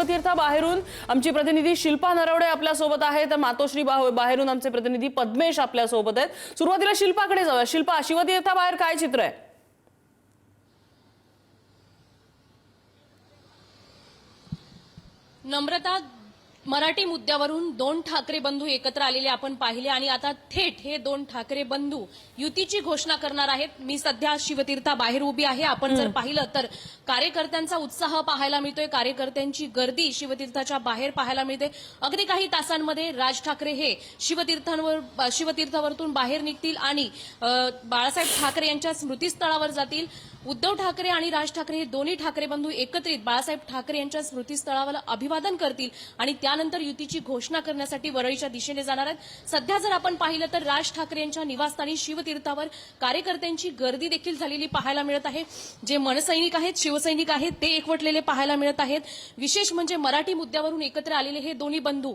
शिवतीर्थ बाहेरून आमची प्रतिनिधी शिल्पा नरवडे आपल्या सोबत आहे, तर मातोश्री बाहेरून आमचे प्रतिनिधी पद्मेश आपल्या सोबत आहेत। सुरुवातीला शिल्पाकडे जाऊया। शिल्पा, शिवतीर्थ बाहेर काय चित्र आहे? नम्रता, मराठी मुद्द्यावरून दोन ठाकरे बंधू एकत्र आलेले आपण पाहिले आणि आता थेट हे दोन ठाकरे बंधू युतीची घोषणा करणार आहेत। मी सध्या शिवतीर्था बाहेर उभी आहे। आपण जर पाहिलं तर कार्यकर्त्यांचा उत्साह पाहायला मिळतोय, कार्यकर्त्यांची गर्दी शिवतीर्थाच्या बाहेर पाहायला मिळते। अगदी काही तासांमध्ये राज ठाकरे हे शिवतीर्थावरून बाहेर निघतील आणि बाळासाहेब ठाकरे यांच्या स्मृतीस्थळावर जातील। उद्धव ठाकरे आणि राज ठाकरे हे दोन्ही ठाकरे बंधू एकत्रित बाळासाहेब ठाकरे यांच्या स्मृतीस्थळावर अभिवादन करतील आणि त्यानंतर युतीची घोषणा करण्यासाठी वरळीच्या दिशेने जाणार आहेत। सध्या जर आपण पाहिलं तर राज ठाकरे यांच्या निवासस्थानी शिवतीर्थावर कार्यकर्त्यांची गर्दी देखील झालेली पाहायला मिळत आहे। जे मनसैनिक आहेत, शिवसैनिक आहेत, ते एकवटलेले पाहायला मिळत आहेत। विशेष म्हणजे मराठी मुद्द्यावरून एकत्र आलेले हे दोन्ही बंधू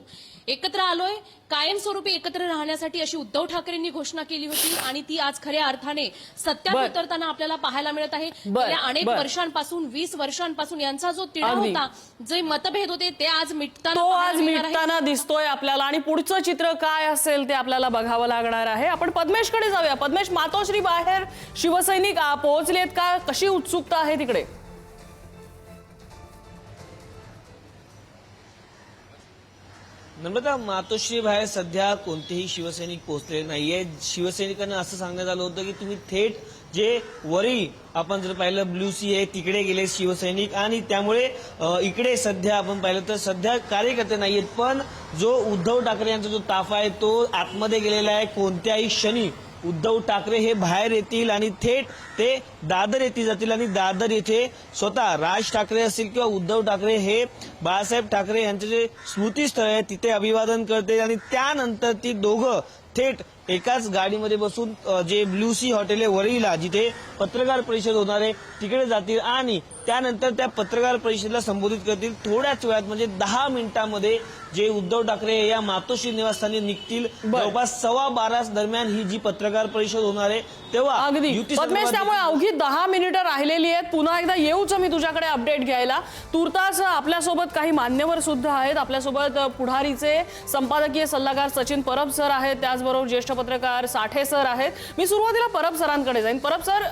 एकत्र आलोय कायमस्वरूपी एकत्र राहण्यासाठी अशी उद्धव ठाकरेंनी घोषणा केली होती आणि ती आज खऱ्या अर्थाने सत्यात उतरताना आपल्याला पाहायला मिळत आहे। गेल्या अनेक वर्षांपासून 20 वर्षांपासून यांचा जो तिढा होता, जे मतभेद होते, ते आज मिटताना दिसतोय आपल्याला आणि पुढचं चित्र काय असेल ते आपल्याला बघावं लागणार आहे। आपण पद्मेशकडे जाऊया। पद्मेश, मातोश्री बाहेर शिवसैनिक पोहोचलेत का? कशी उत्सुकता आहे तिकडे? नम्रता, मातोश्री बाहेर सध्या कोणतेही शिवसैनिक पोहोचलेले नाहीये। शिवसैनिकांना असं सांगण्यात आलं होतं की तुम्ही थेट जे वरळी आपण जर पाहिलं ब्ल्यू सी आहे तिकडे गेले शिवसैनिक आणि त्यामुळे इकडे सध्या आपण पाहिलं तर सध्या कार्यकर्ते नाहीयेत, पण जो उद्धव ठाकरे यांचा जो ताफा आहे तो आतमध्ये गेलेला आहे। कोणत्याही क्षणी उद्धव ठाकरे हे बाहेर येतील आणि थेट ते दादर येथे जातील आणि दादर येथे स्वतः राज ठाकरे असतील किंवा उद्धव ठाकरे हे बाळासाहेब ठाकरे यांचे जे स्मृतीस्थळ आहे तिथे अभिवादन करतील आणि त्यानंतर ती दोघं थेट एकाच गाडीमध्ये बसून जे ब्ल्यू सी हॉटेल आहे वरळीला, जिथे पत्रकार परिषद होणार आहे, तिकडे जातील आणि त्यानंतर त्या पत्रकार परिषदेला संबोधित करतील। थोड्याच वेळात म्हणजे 10 मिनिटांमध्ये जे उद्धव ठाकरे या मातोश्री निवासस्थानी निघतील। जवळपास 12:15 दरम्यान ही जी पत्रकार परिषद होणार आहे तेव्हा पद्मेश, त्यामुळे अवघी 10 मिनिटं राहिलेली आहेत। पुन्हा एकदा येऊच मी तुझ्याकडे अपडेट घ्यायला। तुर्तास आपल्यासोबत काही मान्यवर सुद्धा आहेत। आपल्यासोबत पुढारीचे संपादकीय सल्लागार सचिन परब सर आहेत, त्याचबरोबर ज्येष्ठ पत्रकार साठे सर आहेत। मी सुरुवातीला परब सरांकडे जाईन। परब सर,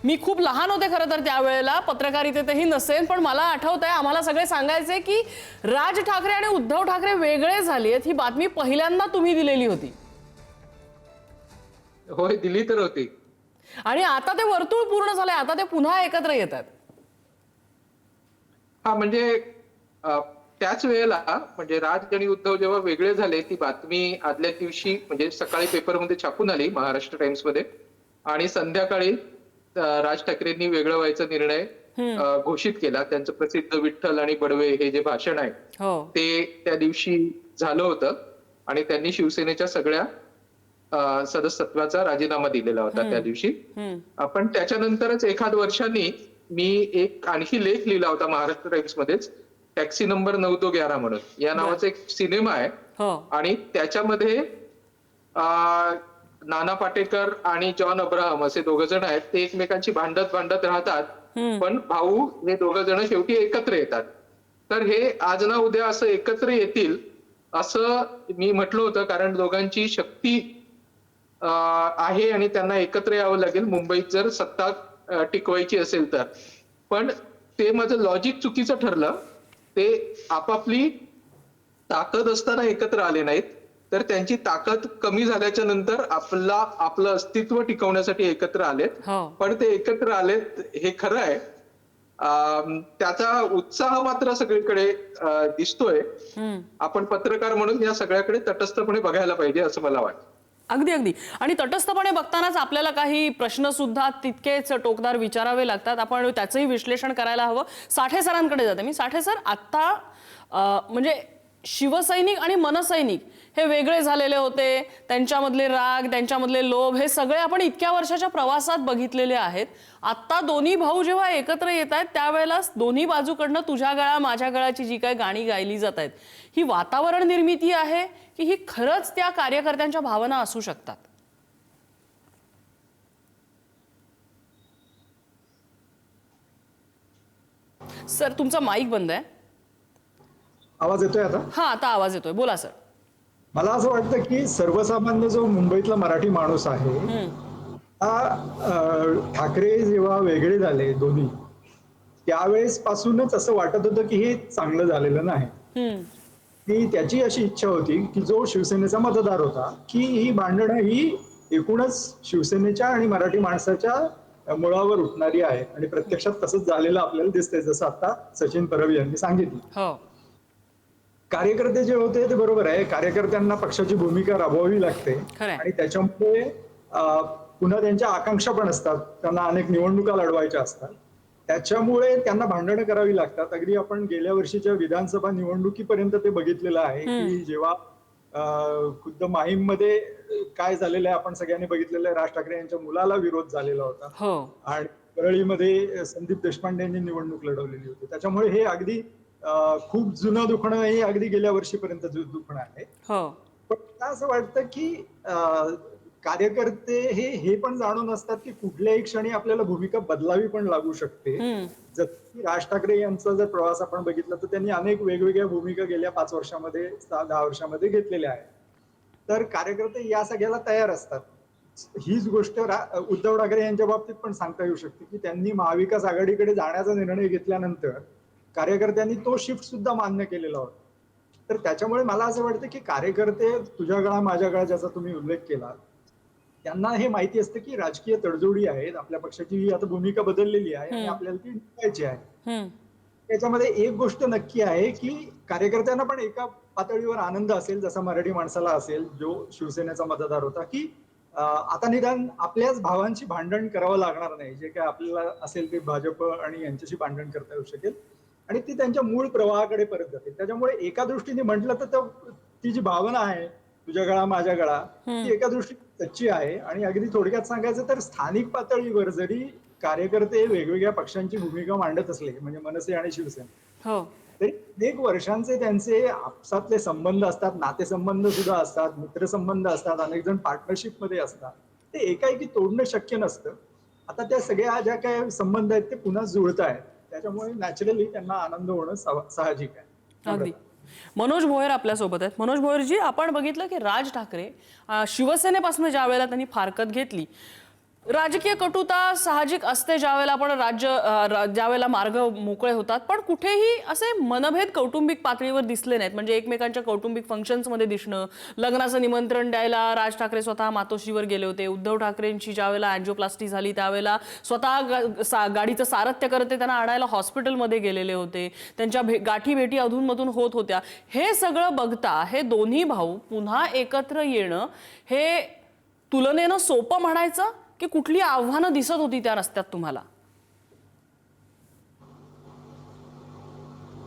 मी खूप लहान होते खरं तर त्यावेळेला, पत्रकारितेतही नसेल, पण मला आठवतंय आम्हाला सगळे सांगायचे की राज ठाकरे आणि उद्धव ठाकरे वेगळे झाले आहेत। ही बातमी पहिल्यांदा तुम्ही दिलेली होती। होय, दिली तर होती आणि आता ते वर्तुळ पूर्ण झालंय, आता ते पुन्हा एकत्र येतात। हा, म्हणजे त्याच वेळेला म्हणजे राज आणि उद्धव जेव्हा वेगळे झाले ती बातमी आदल्या दिवशी म्हणजे सकाळी पेपरमध्ये छापून आली महाराष्ट्र टाइम्स मध्ये आणि संध्याकाळी राज ठाकरेंनी वेगळं व्हायचा निर्णय घोषित केला। त्यांचं प्रसिद्ध विठ्ठल आणि बडवे हे जे भाषण आहे ते त्या दिवशी झालं होतं आणि त्यांनी शिवसेनेच्या सगळ्या सदस्यत्वाचा राजीनामा दिलेला होता त्या दिवशी। आपण त्याच्यानंतरच एखाद वर्षांनी मी एक आणखी लेख लिहिला होता महाराष्ट्र टाइम्स मध्येच, टॅक्सी नंबर 911 म्हणून या नावाचा एक सिनेमा आहे आणि त्याच्यामध्ये नाना पाटेकर आणि जॉन अब्राहम असे दोघ जण आहेत। ते एकमेकांची भांडत राहतात, पण भाऊ हे दोघ जण शेवटी एकत्र येतात। तर हे आज ना उद्या असं एकत्र येतील असं मी म्हटलं होतं, कारण दोघांची शक्ती आहे आणि त्यांना एकत्र यावं लागेल मुंबईत जर सत्ता टिकवायची असेल तर। पण ते माझं लॉजिक चुकीचं ठरलं। ते आपापली ताकद असताना एकत्र आले नाहीत, तर त्यांची ताकद कमी झाल्याच्या नंतर आपलं अस्तित्व टिकवण्यासाठी एकत्र आलेत। पण ते एकत्र आलेत हे खरं आहे। त्याचा उत्साह मात्र सगळीकडे दिसतोय। आपण पत्रकार म्हणून या सगळ्याकडे तटस्थपणे बघायला पाहिजे असं मला वाटतं। अगदी अगदी, आणि तटस्थपणे बघतानाच आपल्याला काही प्रश्न सुद्धा तितकेच टोकदार विचारावे लागतात। आपण त्याचंही विश्लेषण करायला हवं। साठे सरांकडे जाते मी। साठे सर, आता म्हणजे शिवसैनिक आणि मनसैनिक हे वेगळे झालेले होते, त्यांच्यामधले राग, त्यांच्यामधले लोभ हे सगळे आपण इतक्या वर्षाच्या प्रवासात बघितलेले आहेत। आता दोन्ही भाऊ जेव्हा एकत्र येत आहेत त्यावेळेला दोन्ही बाजूकडनं तुझ्या गळा माझ्या गळाची जी काही गाणी गायली जात आहेत, ही वातावरण निर्मिती आहे की ही खरंच त्या कार्यकर्त्यांच्या भावना असू शकतात? सर, तुमचा माईक बंद आहे। आवाज येतोय आता? हा, आता आवाज येतोय, बोला सर. मला असं वाटतं की सर्वसामान्य जो मुंबईतला मराठी माणूस आहे हा ठाकरे जेव्हा वेगळे झाले दोन्ही, त्यावेळेस पासूनच असं वाटत होतं की हे चांगलं झालेलं नाही. की त्याची अशी इच्छा होती की जो शिवसेनेचा मतदार होता की ही भांडणं ही एकूणच शिवसेनेच्या आणि मराठी माणसाच्या मुळावर उठणारी आहे, आणि प्रत्यक्षात तसंच झालेलं आपल्याला दिसतंय, जसं आता सचिन परब यांनी सांगितलं. हो, कार्यकर्ते जे होते ते बरोबर आहे, कार्यकर्त्यांना पक्षाची भूमिका राबवावी लागते खरंय. आणि त्याच्यामुळे पुन्हा त्यांच्या आकांक्षा पण असतात, त्यांना अनेक निवडणुका लढवायच्या असतात, त्याच्यामुळे त्यांना भांडणं करावी लागतात. अगदी आपण गेल्या वर्षीच्या विधानसभा निवडणुकीपर्यंत ते बघितलेलं आहे की जेव्हा खुद्द माहीममध्ये काय झालेलं आहे आपण सगळ्यांनी बघितलेलं आहे. राज ठाकरे यांच्या मुलाला विरोध झालेला होता हो, आणि परळीमध्ये संदीप देशपांडे यांनी निवडणूक लढवलेली होती. त्याच्यामुळे हे अगदी खूप जुनं दुखणं, हे अगदी गेल्या वर्षीपर्यंत दुखणं आहे. हो, पण मला असं वाटतं की कार्यकर्ते हे पण जाणून असतात की कुठल्याही क्षणी आपल्याला भूमिका बदलावी पण लागू शकते. जर राज ठाकरे यांचा जर प्रवास आपण बघितला तर त्यांनी अनेक वेगवेगळ्या भूमिका गेल्या 5 वर्षामध्ये 10 वर्षामध्ये घेतलेल्या आहेत. तर कार्यकर्ते या सगळ्याला तयार असतात. हीच गोष्ट उद्धव ठाकरे यांच्या बाबतीत पण सांगता येऊ शकते की त्यांनी महाविकास आघाडीकडे जाण्याचा निर्णय घेतल्यानंतर कार्यकर्त्यांनी तो शिफ्ट सुद्धा मान्य केलेला होता. तर त्याच्यामुळे मला असं वाटतं की कार्यकर्ते तुझ्या गळा माझ्या गळा ज्याचा तुम्ही उल्लेख केला, त्यांना हे माहिती असतं की राजकीय तडजोडी आहेत, आपल्या पक्षाची ही आता भूमिका बदललेली आहे आणि आपल्याला ती निभावायची आहे. त्याच्यामध्ये एक गोष्ट नक्की आहे की कार्यकर्त्यांना पण एका पातळीवर आनंद असेल, जसा मराठी माणसाला असेल जो शिवसेनेचा मतदार होता, की आता निदान आपल्याच भावांची भांडण करावं लागणार नाही. जे काय आपल्याला असेल ते भाजप आणि यांच्याशी भांडण करता येऊ शकेल आणि ती त्यांच्या मूळ प्रवाहाकडे परत जाते. त्याच्यामुळे एका दृष्टीने म्हटलं तर ती जी भावना आहे तुझ्या गळा माझ्या गळा, ती एका दृष्टीने सच्ची आहे. आणि अगदी थोडक्यात सांगायचं तर स्थानिक पातळीवर जरी कार्यकर्ते वेगवेगळ्या पक्षांची भूमिका मांडत असले, म्हणजे मनसे आणि शिवसेना, हो, तरी अनेक वर्षांचे त्यांचे आपसातले संबंध असतात, नातेसंबंध सुद्धा असतात, मित्रसंबंध असतात, अनेक जण पार्टनरशिप मध्ये असतात. ते एकाएकी तोडणं शक्य नसतं. आता त्या सगळ्या ज्या काही संबंध आहेत ते पुन्हा जुळत आहेत, त्याच्यामुळे नॅचरली त्यांना आनंद होणं साहजिक आहे. अगदी. मनोज भोयर आपल्यासोबत आहेत. मनोज भोयरजी, आपण बघितलं की राज ठाकरे शिवसेनेपासून ज्या वेळेला त्यांनी फारकत घेतली, राजकीय कटुता साहजिक असते ज्यावेळेला आपण ज्यावेळेला मार्ग मोकळे होतात, पण कुठेही असे मनभेद कौटुंबिक पातळीवर दिसले नाहीत. म्हणजे एकमेकांच्या कौटुंबिक फंक्शन्समध्ये दिसणं, लग्नाचं निमंत्रण द्यायला राज ठाकरे स्वतः मातोश्रीवर गेले होते. उद्धव ठाकरेंची ज्यावेळेला अँजिओप्लास्टी झाली त्यावेळेला स्वतः गाडीचं सारथ्य करत त्यांना आणायला हॉस्पिटलमध्ये गेलेले होते. त्यांच्या गाठी भेटी अधूनमधून होत होत्या. हे सगळं बघता हे दोन्ही भाऊ पुन्हा एकत्र येणं हे तुलनेनं सोपं म्हणायचं की कुठली आव्हानं दिसत होती त्या रस्त्यात तुम्हाला?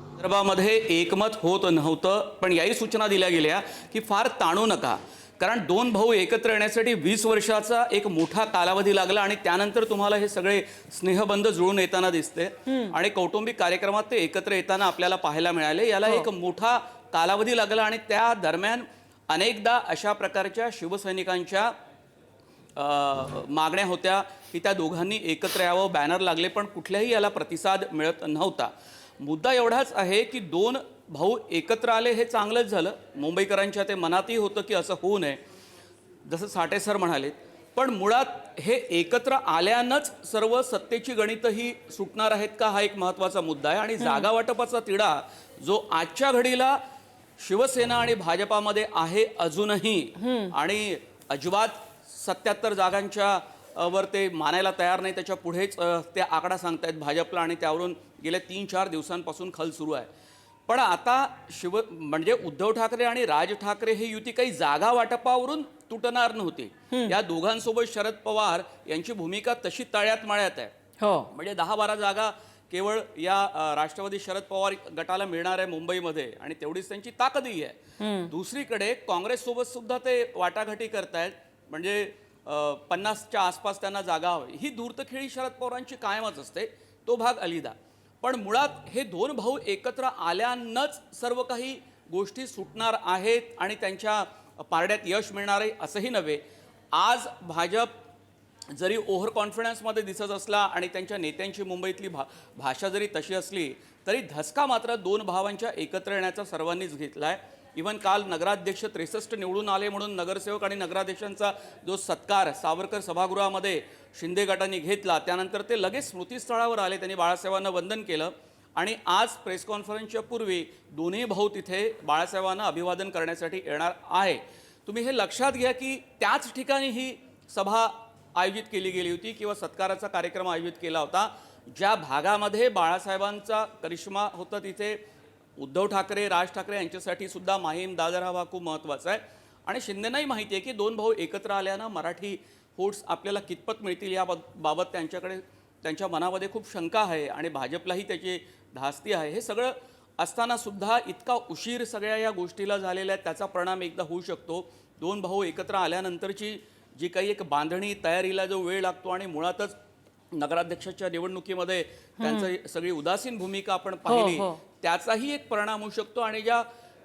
संदर्भामध्ये एकमत होत नव्हतं, पण याही सूचना दिल्या गेल्या की फार ताणू नका, कारण दोन भाऊ एकत्र येण्यासाठी 20 वर्षाचा एक मोठा कालावधी लागला आणि त्यानंतर तुम्हाला हे सगळे स्नेहबंध जुळून येताना दिसते आणि कौटुंबिक कार्यक्रमात ते एकत्र येताना आपल्याला पाहायला मिळाले. याला एक मोठा कालावधी लागला आणि त्या दरम्यान अनेकदा अशा प्रकारच्या शिवसैनिकांच्या मागण्या होत्या की त्या दोघांनी एकत्र यावं, बॅनर लागले, पण कुठल्याही याला प्रतिसाद मिळत नव्हता. मुद्दा एवढाच आहे की दोन भाऊ एकत्र आले हे चांगलंच झालं. मुंबईकरांच्या ते मनातही होतं की असं होऊ नये, जसं साठे सर म्हणाले. पण मुळात हे एकत्र आल्यानंच सर्व सत्तेची गणितही सुटणार आहेत का, हा एक महत्त्वाचा मुद्दा आहे. आणि जागा वाटपाचा तिढा जो आजच्या घडीला शिवसेना आणि भाजपामध्ये आहे अजूनही, आणि अजिबात 77 जागांच्या वर ते मानायला तयार नाही, त्याच्या पुढेच ते आकडा सांगतायत भाजपला आणि त्यावरून गेल्या 3-4 दिवसांपासून खल सुरू आहे. पण आता म्हणजे उद्धव ठाकरे आणि राज ठाकरे हे युती काही जागा वाटपावरून तुटणार नव्हती. या दोघांसोबत शरद पवार यांची भूमिका तशी तळ्यात माळ्यात आहे. म्हणजे 10-12 जागा केवळ या राष्ट्रवादी शरद पवार गटाला मिळणार आहे मुंबईमध्ये, आणि तेवढीच त्यांची ताकदही आहे. दुसरीकडे काँग्रेससोबत सुद्धा ते वाटाघाटी करतायत, म्हणजे 50च्या आसपास त्यांना जागा हवी. ही धूर्तखेळी शरद पवारांची कायमच असते, तो भाग अलिदा. पण मुळात हे दोन भाऊ एकत्र आल्यानंच सर्व काही गोष्टी सुटणार आहेत आणि त्यांच्या पारड्यात यश मिळणार आहे असंही नव्हे. आज भाजप जरी ओव्हर कॉन्फिडन्समध्ये दिसत असला आणि त्यांच्या नेत्यांची मुंबईतली भाषा जरी तशी असली तरी धसका मात्र दोन भावांच्या एकत्र येण्याचा सर्वांनीच घेतला आहे. इव्हन काल नगराध्यक्ष 63 निवडून आले म्हणून नगरसेवक आणि नगराध्यक्षांचा जो सत्कार सावरकर सभागृहामध्ये शिंदे गटाने घेतला, त्यानंतर ते लगेच स्मृतीस्थळावर आले, त्यांनी बाळासाहेबांना वंदन केलं आणि आज प्रेस कॉन्फरन्सच्या पूर्वी दोन्ही भाऊ तिथे बाळासाहेबांना अभिवादन करण्यासाठी येणार आहे. तुम्ही हे लक्षात घ्या की त्याच ठिकाणी ही सभा आयोजित केली गेली होती किंवा सत्काराचा कार्यक्रम आयोजित केला होता. ज्या भागामध्ये बाळासाहेबांचा करिश्मा होता तिथे उद्धव ठाकरे, राज ठाकरे यांच्यासाठी सुद्धा माहीम, दादर हा भाग खूप महत्त्वाचा आहे. आणि शिंदेनाही माहिती आहे की दोन भाऊ एकत्र आल्यानं मराठी वोट्स आपल्याला कितपत मिळतील या बाबत त्यांच्या मनामध्ये खूप शंका आहे आणि भाजपलाही त्याची धास्ती आहे. हे सगळं असताना सुद्धा इतका उशीर सगळ्या या गोष्टीला झालेला आहे, त्याचा परिणाम एकदा होऊ शकतो. दोन भाऊ एकत्र आल्यानंतरची जी काही एक बांधणी तयारीला जो वेळ लागतो आणि मुळातच नगराध्यक्षाच्या निवडणुकीमध्ये त्यांचं सगळी उदासीन भूमिका आपण पाहिली, त्याचाही एक परिणाम होऊ शकतो. आणि ज्या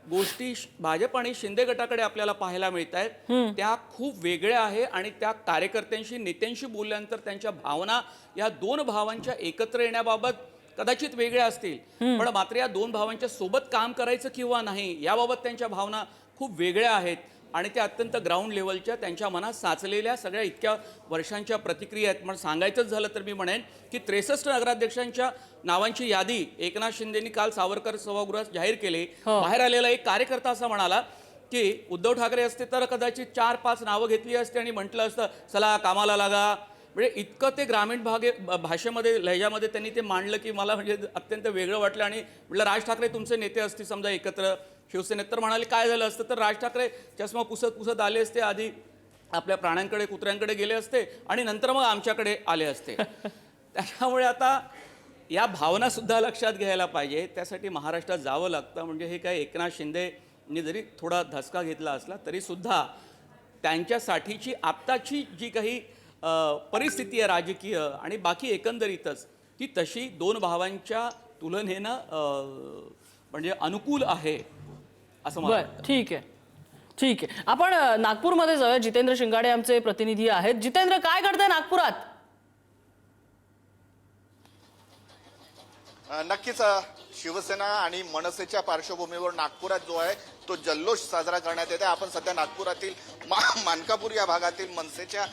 गोष्टी भाजप आणि शिंदे गटाकडे आपल्याला पाहायला मिळत आहेत त्या खूप वेगळ्या आहे आणि त्या कार्यकर्त्यांशी, नेत्यांशी बोलल्यानंतर त्यांच्या भावना या दोन भावांच्या एकत्र येण्याबाबत कदाचित वेगळ्या असतील, पण मात्र या दोन भावांच्या सोबत काम करायचं किंवा नाही याबाबत त्यांच्या भावना खूप वेगळ्या आहेत. आणि त्या अत्यंत ग्राउंड लेवलच्या त्यांच्या मनात साचलेल्या सगळ्या इतक्या वर्षांच्या प्रतिक्रिया आहेत. पण सांगायचंच झालं तर मी म्हणेन की 63 नगराध्यक्षांच्या नावांची यादी एकनाथ शिंदेनी काल सावरकर सभागृहात जाहीर केली. बाहेर आलेला एक कार्यकर्ता असा म्हणाला की उद्धव ठाकरे असते तर कदाचित 4-5 नावं घेतली असते आणि म्हटलं असतं चला कामाला लागा. म्हणजे इतकं ते ग्रामीण भाषेमध्ये लहजामध्ये त्यांनी ते मांडलं की मला म्हणजे अत्यंत वेगळं वाटलं. आणि म्हटलं राज ठाकरे तुमचे नेते असतील समजा एकत्र शिवसेनेत तर म्हणाले काय झालं असतं तर राज ठाकरे चष्मा पुसत आले असते, आधी आपल्या प्राण्यांकडे कुत्र्यांकडे गेले असते आणि नंतर मग आमच्याकडे आले असते. त्याच्यामुळे आता या भावना सुद्धा लक्षात घ्यायला पाहिजे. त्यासाठी महाराष्ट्रात जावं लागतं. म्हणजे हे काय एकनाथ शिंदेनी जरी थोडा धसका घेतला असला तरी सुद्धा त्यांच्यासाठीची आत्ताची जी काही परिस्थिती आहे राजकीय आणि बाकी एकंदरीतच ती तशी दोन भावांच्या तुलनेनं म्हणजे अनुकूल आहे असं मला वाटतं. ठीक आहे. आपण नागपूरमध्ये जाऊया. जितेंद्र शिंगाडे आमचे प्रतिनिधी आहेत. जितेंद्र, काय करताय नागपुरात? नक्कीच शिवसेना आणि मनसेच्या पार्श्वभूमीवर नागपुरात जो आहे तो जल्लोष साजरा करण्यात येते. आपण सध्या नागपुरातील मानकापूर या भागातील मनसेच्या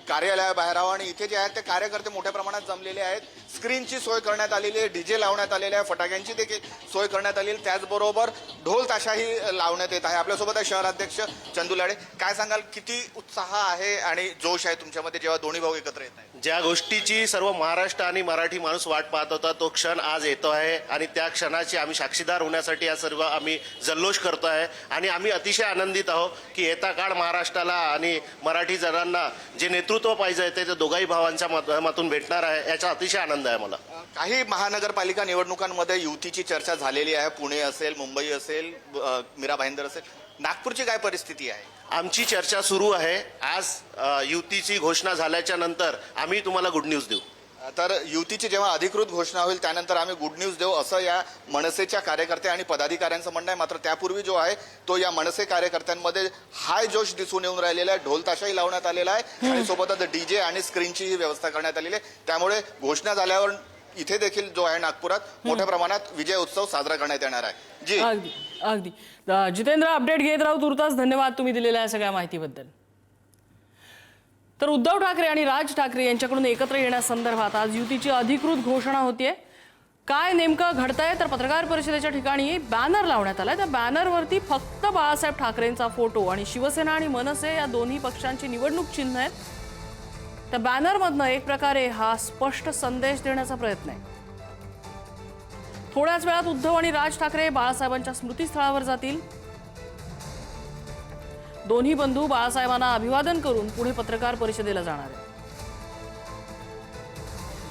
कार्यालयाबाहेर आहोत आणि इथे जे आहेत ते कार्यकर्ते मोठ्या प्रमाणात जमलेले आहेत. स्क्रीनची सोय करण्यात आलेली आहे, डीजे लावण्यात आलेले आहे, फटाक्यांची देखील सोय करण्यात आलेली, त्याचबरोबर ढोल ताशाही लावण्यात येत आहे. आपल्यासोबत आहे शहराध्यक्ष चंदू लाडे. काय सांगाल, किती उत्साह आहे आणि जोश आहे तुमच्यामध्ये जेव्हा दोन्ही भाऊ एकत्र येत आहेत? ज्या गोष्टीची सर्व महाराष्ट्र आणि मराठी माणूस वाट पाहत होता तो क्षण आज येतो आहे आणि त्या क्षणाची आम्ही साक्षीदार होण्यासाठी या सर्व आम्ही जल्लोष करतो आहे. आणि आम्ही अतिशय आनंदित आहोत की येता काळ महाराष्ट्राला आणि मराठी जणांना जे नेतृत्व पाहिजे ते दोघाही भावांच्या माध्यमातून भेटणार आहे, याचा अतिशय आनंद आहे मला. काही महानगरपालिका निवडणुकांमध्ये युतीची चर्चा झालेली आहे. पुणे असेल, मुंबई असेल, मीरा भाईंदर असेल. नागपूरची काय परिस्थिती आहे? आमची चर्चा सुरू आहे. आज युतीची घोषणा झाल्याच्या नंतर आम्ही तुम्हाला गुड न्यूज देऊ. तर युतीची जेव्हा अधिकृत घोषणा होईल त्यानंतर आम्ही गुड न्यूज देऊ असं या मनसेच्या कार्यकर्ते आणि पदाधिकाऱ्यांचं म्हणणं आहे. मात्र त्यापूर्वी जो आहे तो या मनसे कार्यकर्त्यांमध्ये हाय जोश दिसून येऊन राहिलेला आहे. ढोल ताशाही लावण्यात आलेला आहे आणि सोबतच डीजे आणि स्क्रीनचीही व्यवस्था करण्यात आलेली आहे. त्यामुळे घोषणा झाल्यावर इथे देखील जो आहे नागपुरात मोठ्या प्रमाणात विजय उत्सव साजरा करण्यात येणार आहे. जी अगदी जितेंद्र, अपडेट घेत राहू. तुर्तास धन्यवाद तुम्ही दिलेल्या या सगळ्या माहितीबद्दल. तर उद्धव ठाकरे आणि राज ठाकरे यांच्याकडून एकत्र येण्यासंदर्भात आज युतीची अधिकृत घोषणा होतीये. काय नेमकं घडतंय तर पत्रकार परिषदेच्या ठिकाणी बॅनर लावण्यात आलाय. त्या बॅनरवरती फक्त बाळासाहेब ठाकरेंचा फोटो आणि शिवसेना आणि मनसे या दोन्ही पक्षांची निवडणूक चिन्ह आहेत. त्या बॅनरमधनं एक प्रकारे हा स्पष्ट संदेश देण्याचा प्रयत्न आहे. थोड्याच वेळात उद्धव आणि राज ठाकरे बाळासाहेबांच्या स्मृतीस्थळावर जातील. दोन्ही बंधू बाळासाहेबांना अभिवादन करून पुढे पत्रकार परिषदेला जाणार आहेत.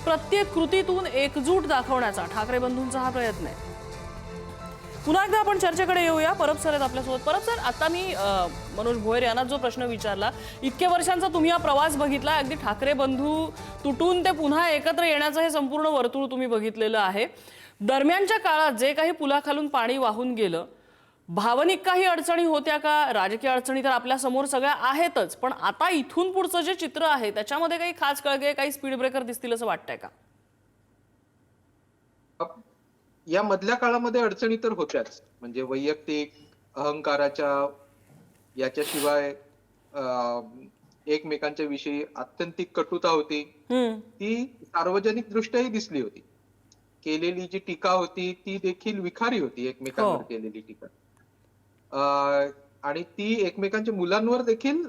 प्रत्येक कृतीतून एकजूट दाखवण्याचा ठाकरे बंधूंचा हा प्रयत्न आहे. पुन्हा एकदा आपण चर्चेकडे येऊया. परब सर आहेत आपल्यासोबत. परब सर, आता मी मनोज भोयर यांना जो प्रश्न विचारला, इतक्या वर्षांचा तुम्ही हा प्रवास बघितला, अगदी ठाकरे बंधू तुटून ते पुन्हा एकत्र येण्याचं हे संपूर्ण वर्तुळ तुम्ही बघितलेलं आहे. दरम्यानच्या काळात जे काही पुलाखालून पाणी वाहून गेलं भावनिक काही अडचणी होत्या का? राजकीय अडचणी तर आपल्या समोर सगळ्या आहेतच, पण आता इथून पुढचं जे चित्र आहे त्याच्यामध्ये काही खास कळगे, काही स्पीड ब्रेकर दिसतील असं वाटतंय का? या मधल्या काळामध्ये अडचणी तर होत्याच, म्हणजे वैयक्तिक अहंकाराच्या याच्याशिवाय एकमेकांच्या विषयी आत्यंतिक कटुता होती, ती सार्वजनिक दृष्ट्याही दिसली होती. केलेली जी टीका होती ती देखील विखारी होती, एकमेकांवर केलेली टीका. आणि ती एकमेकांच्या मुलांवर देखील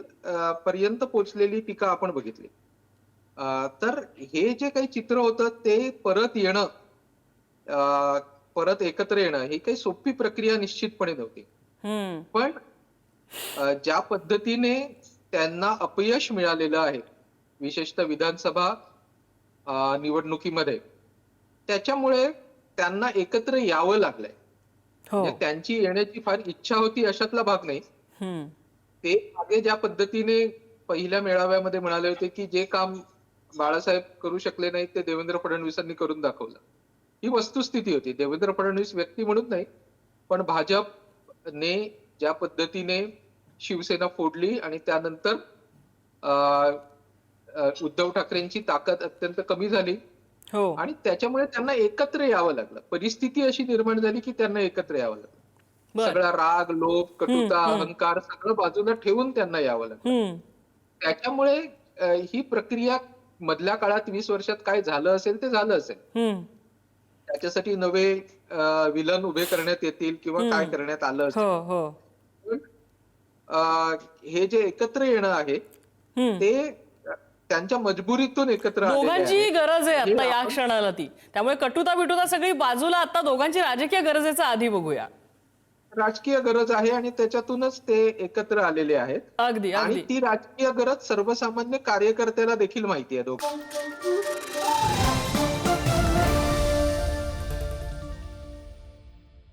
पर्यंत पोचलेली टीका आपण बघितली. तर हे जे काही चित्र होतं ते परत येणं, परत एकत्र येणं ही काही सोपी प्रक्रिया निश्चितपणे नव्हती. पण ज्या पद्धतीने त्यांना अपयश मिळालेलं आहे, विशेषतः विधानसभा निवडणुकीमध्ये, त्याच्यामुळे त्यांना एकत्र यावं लागलंय. म्हणजे त्यांची येण्याची फार इच्छा होती अशातला भाग नाही. ते मागे ज्या पद्धतीने पहिल्या मेळाव्यामध्ये म्हणाले होते की जे काम बाळासाहेब करू शकले नाही ते देवेंद्र फडणवीसांनी करून दाखवलं, ही वस्तुस्थिती होती. देवेंद्र फडणवीस व्यक्ती म्हणून नाही, पण भाजपने ज्या पद्धतीने शिवसेना फोडली आणि त्यानंतर उद्धव ठाकरेंची ताकद अत्यंत कमी झाली आणि त्याच्यामुळे त्यांना एकत्र यावं लागलं. परिस्थिती अशी निर्माण झाली की त्यांना एकत्र यावं लागलं. सगळा राग, लोभ, कटुता, अहंकार सगळं बाजूला ठेवून त्यांना यावं लागलं. त्याच्यामुळे ही प्रक्रिया मधल्या काळात 20 वर्षात काय झालं असेल ते झालं असेल. त्याच्यासाठी नवे विलन उभे करण्यात येतील किंवा काय करण्यात आलं असेल. हे जे एकत्र येणं आहे ते त्यांच्या मजबुरीतून एकत्र आलेले आहे. दोघांचीही गरज आहे आता या क्षणाला ती. त्यामुळे कटुता बिटुता सगळी बाजूला, आता दोघांची राजकीय गरजेचा आधी बघूया. राजकीय गरज आहे आणि त्याच्यातूनच ते एकत्र आलेले आहेत. अगदी आणि अगदी ती राजकीय गरज सर्वसामान्य कार्यकर्त्याला देखील माहिती आहे दोघांना.